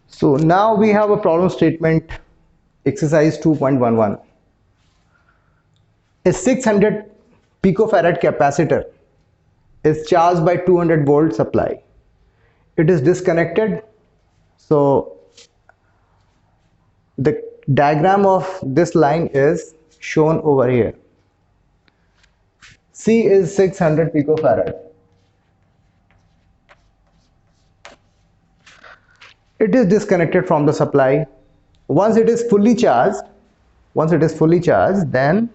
So now we have a problem statement, exercise 2.11. A 600 picofarad capacitor is charged by 200 volt supply. It is disconnected. So the diagram of this line is shown over here. C is 600 picofarad. It is disconnected from the supply. Once it is fully charged, then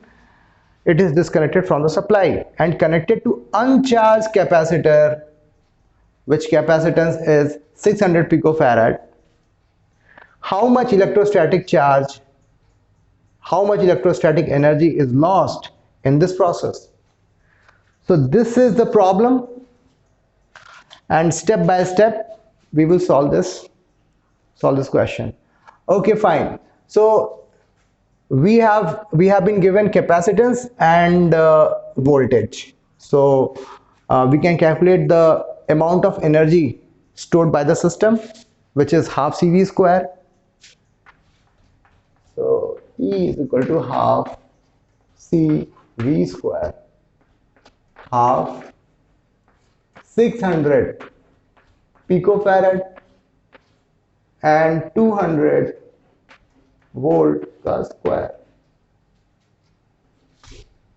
it is disconnected from the supply and connected to uncharged capacitor, which capacitance is 600 picofarad. How much electrostatic charge, how much electrostatic energy is lost in this process? So this is the problem, and step by step we will solve this question. Okay, fine. So we have been given capacitance and voltage. So we can calculate the amount of energy stored by the system, which is half CV square. So E is equal to half CV square, half 600 picofarad and 200 volt per square.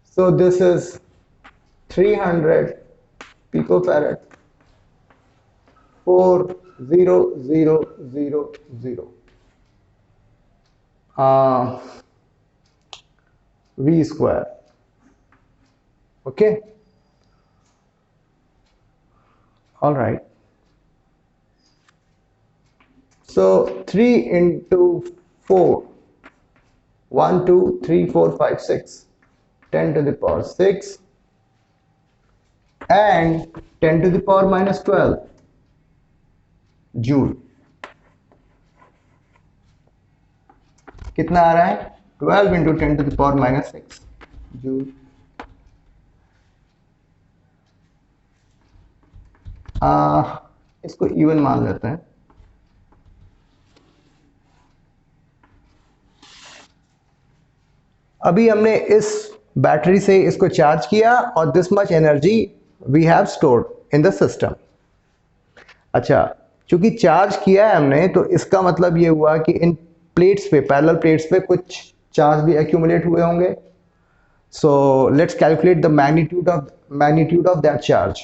So this is 300 picofarad, 40000 V square. Okay, all right. So 3 into 4, 1 2 3 4 5 6, 10 to the power 6 and 10 to the power minus 12 joule. कितना आ रहा है? 12 into 10 to the power minus 6 joule. इसको even मान लेते हैं. अभी हमने इस बैटरी से इसको चार्ज किया और this much energy we have stored in the system. अच्छा, चूंकि चार्ज किया है हमने, तो इसका मतलब ये हुआ कि इन प्लेट्स पे, पैरेलल प्लेट्स पे कुछ चार्ज भी एक्यूमुलेट हुए होंगे. So let's calculate the magnitude of that charge.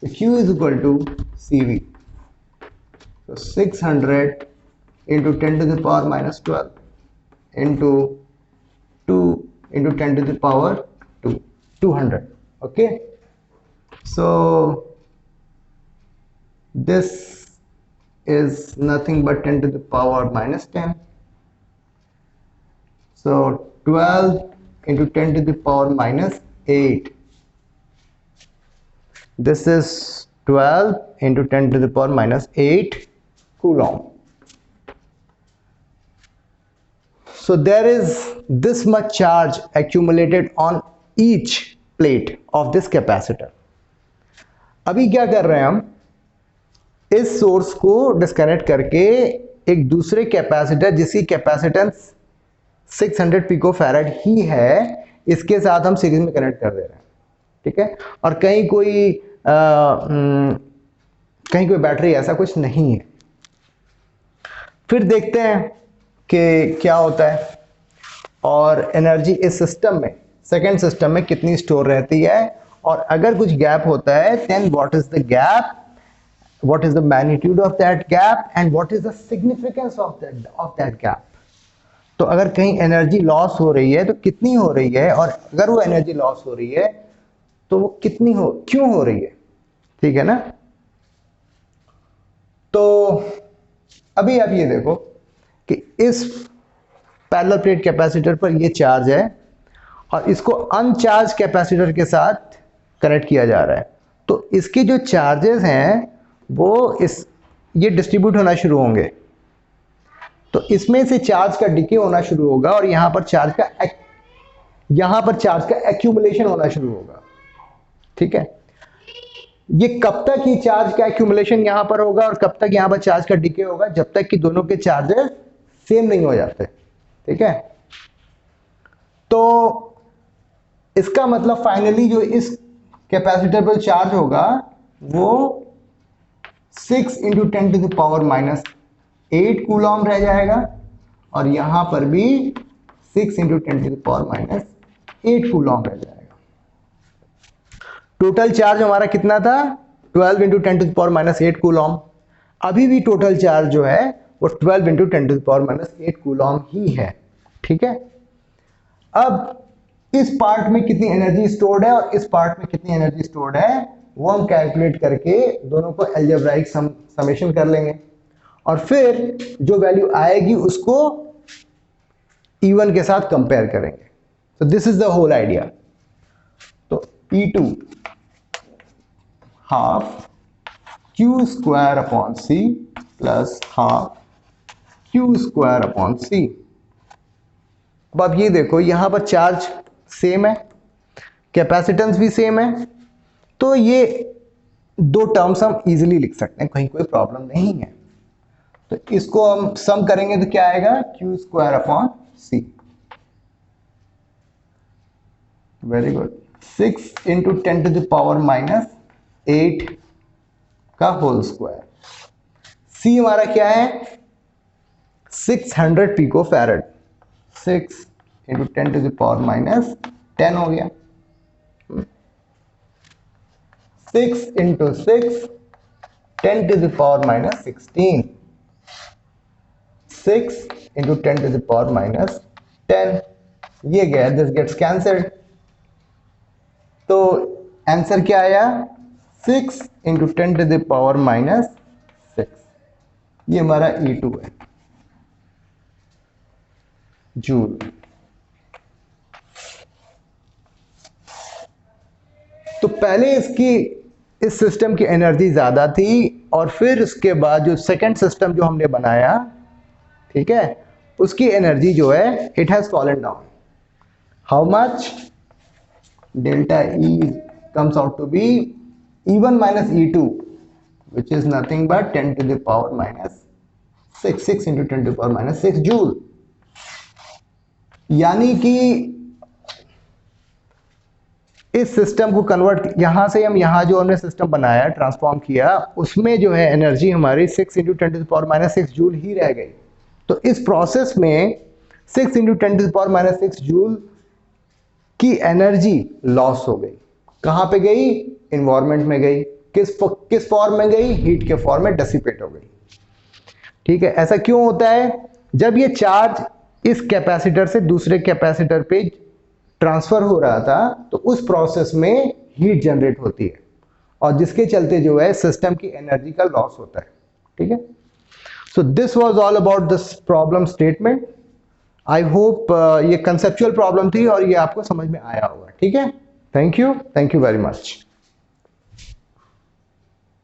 Q is equal to CV. So 600 into 10 to the power minus 12 into 2 into 10 to the power 200. Okay, so this is nothing but 10 to the power minus 10. So 12 into 10 to the power minus 8. This is 12 into 10 to the power minus 8 coulomb. So there is this much charge accumulated on each plate of this capacitor. अभी क्या कर रहे हैं हम? इस source को disconnect करके एक दूसरे कैपेसिटर जिसकी कैपेसिटेंस 600 पिकोफैराड ही है, इसके साथ हम सीरीज में कनेक्ट कर दे रहे हैं. ठीक है, और कहीं कोई बैटरी ऐसा कुछ नहीं है. फिर देखते हैं कि क्या होता है और एनर्जी इस सिस्टम में, सेकेंड सिस्टम में कितनी स्टोर रहती है, और अगर कुछ गैप होता है then what is the gap, what is the magnitude of that gap and what is the significance of that gap. तो अगर कहीं एनर्जी लॉस हो रही है तो कितनी हो रही है, और अगर वो एनर्जी लॉस हो रही है तो वो क्यों हो रही है. ठीक है ना. तो अभी आप ये देखो कि इस पैरेलल प्लेट कैपेसिटर पर ये चार्ज है और इसको अनचार्ज कैपेसिटर के साथ कनेक्ट किया जा रहा है. तो इसके जो चार्जेस हैं वो ये डिस्ट्रीब्यूट होना शुरू होंगे. तो इसमें से चार्ज का डिके होना शुरू होगा और यहां पर चार्ज का एक्यूमुलेशन होना शुरू होगा. ठीक है. ये कब तक ही चार्ज का एक्यूमुलेशन यहां पर होगा और कब तक यहां पर चार्ज का डिके होगा, जब तक कि दोनों के चार्जेस सेम नहीं हो जाते, ठीक है। तो इसका मतलब फाइनली जो इस कैपेसिटर पर चार्ज होगा वो 6 इंटू 10⁻⁻8 कूलॉम रह जाएगा और यहां पर भी 6 इंटू 10⁻⁸ कूलॉम रह जाएगा। टोटल चार्ज हमारा कितना था, 12 इंटू 10⁻⁸ कूलॉम। अभी भी टोटल चार्ज जो है वो 12 इंटू 10⁻⁸ कूलॉम ही है, ठीक है। अब इस पार्ट में कितनी एनर्जी स्टोर्ड है और इस पार्ट में कितनी एनर्जी स्टोर्ड है वो हम कैलकुलेट करके दोनों को अलजेब्राइक समेशन कर लेंगे और फिर जो वैल्यू आएगी उसको E1 के साथ कंपेयर करेंगे। तो this is the whole idea. तो E2 half Q² C plus half Q² C। अब आप ये देखो यहां पर चार्ज सेम है, कैपेसिटेंस भी सेम है, तो ये दो टर्म्स हम इजीली लिख सकते हैं, कहीं कोई प्रॉब्लम नहीं है। तो इसको हम सम करेंगे तो क्या आएगा, Q² वेरी गुड, 6 इंटू 10⁻⁸ का होल स्क्वायर। C हमारा क्या है, 600 पिको फैरड, 6 इंटू 10⁻10 हो गया, 6 इंटू 6 10⁻16, 6 इंटू 10⁻10 ये गया, दिस गेट्स कैंसल्ड। तो आंसर क्या आया, 6 इंटू 10⁻6। ये हमारा E2 है, जूल। तो पहले इस सिस्टम की एनर्जी ज्यादा थी और फिर उसके बाद जो सेकंड सिस्टम जो हमने बनाया, ठीक है, उसकी एनर्जी जो है it has fallen down. How much, delta E comes out to be E1 minus E2 which is nothing but 10⁻6, 6 into 10⁻6 joule. यानी कि इस सिस्टम को कन्वर्ट यहां से हम यहां जो हमने सिस्टम बनाया ट्रांसफॉर्म किया उसमें जो है एनर्जी हमारी 6 इंटू 10⁻6 जूल ही रह गई। तो इस प्रोसेस में 6 इंटू 10⁻6 जूल की एनर्जी लॉस हो गई। कहां पे गई, इन्वायरमेंट में गई। किस फॉर्म में गई, हीट के फॉर्म में डिसिपेट हो गई, ठीक है। ऐसा क्यों होता है, जब ये चार्ज इस कैपेसिटर से दूसरे कैपेसिटर पे ट्रांसफर हो रहा था तो उस प्रोसेस में हीट जनरेट होती है और जिसके चलते जो है सिस्टम की एनर्जी का लॉस होता है, ठीक है। So this was all about this problem statement. I hope ये कंसेप्चुअल प्रॉब्लम थी और ये आपको समझ में आया होगा, ठीक है। Thank you very much.